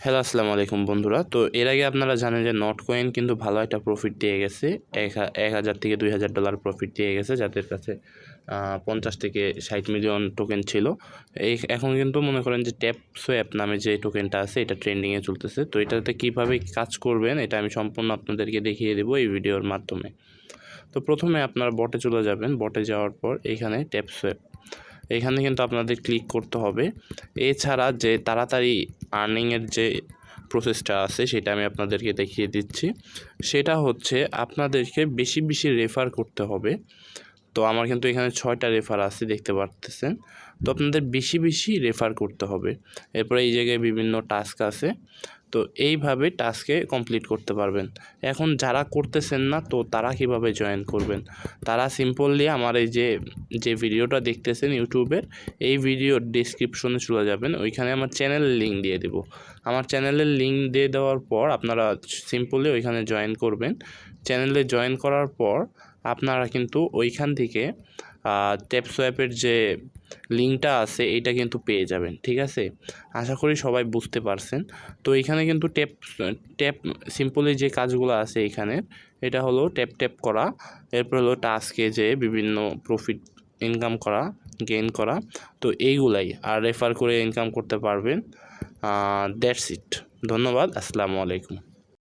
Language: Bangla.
হ্যালো, আসসালামু আলাইকুম বন্ধুরা। তো এর আগে আপনারা জানেন যে নটকয়েন কিন্তু ভালো একটা প্রফিট দিয়ে গেছে। ১,০০০ থেকে $২,০০০ প্রফিট দিয়ে গেছে, যাদের কাছে ৫০ থেকে ৬০ মিলিয়ন টোকেন ছিল। এখন কিন্তু মনে করেন যে ট্যাপ সোয়াপ নামে যে টোকেনটা আছে এটা ট্রেন্ডিংয়ে চলতেছে। তো এটাতে কীভাবে কাজ করবেন এটা আমি সম্পূর্ণ আপনাদেরকে দেখিয়ে দেবো এই ভিডিওর মাধ্যমে। তো প্রথমে আপনারা বটে চলে যাবেন। বটে যাওয়ার পর এইখানে ট্যাপ সোয়াপ, এখানে কিন্তু আপনাদের ক্লিক করতে হবে। এছাড়া যে তাড়াতাড়ি আর্নিংয়ের যে প্রসেসটা আছে সেটা আমি আপনাদেরকে দেখিয়ে দিচ্ছি। সেটা হচ্ছে আপনাদেরকে বেশি বেশি রেফার করতে হবে। তো আমার কিন্তু এখানে 6টা রেফার আছে, দেখতে পারতেছেন। তো আপনাদের বেশি বেশি রেফার করতে হবে। এরপরে এই জায়গায় বিভিন্ন টাস্ক আছে, তো এইভাবে টাস্কে কমপ্লিট করতে পারবেন। এখন যারা করতেছেন না, তো তারা কিভাবে জয়েন করবেন? তারা সিম্পলি আমার এই যে ভিডিওটা দেখতেছেন ইউটিউবের, এই ভিডিওর ডেসক্রিপশনে চলে যাবেন। ওইখানে আমার চ্যানেলের লিঙ্ক দিয়ে দেবো। আমার চ্যানেলের লিঙ্ক দিয়ে দেওয়ার পর আপনারা সিম্পলি ওইখানে জয়েন করবেন। চ্যানেলে জয়েন করার পর আপনারা কিন্তু ওইখান থেকে ট্যাপ সোয়াপের যে লিঙ্কটা আছে এইটা কিন্তু পেয়ে যাবেন, ঠিক আছে? আশা করি সবাই বুঝতে পারছেন। তো এইখানে কিন্তু ট্যাপ সিম্পলি যে কাজগুলো আছে এইখানে, এটা হলো ট্যাপ করা, এরপর হলো টাস্কে যে বিভিন্ন প্রফিট ইনকাম করা, গেইন করা। তো এইগুলাই আর রেফার করে ইনকাম করতে পারবেন। That's it. ধন্যবাদ। আসসালামু আলাইকুম।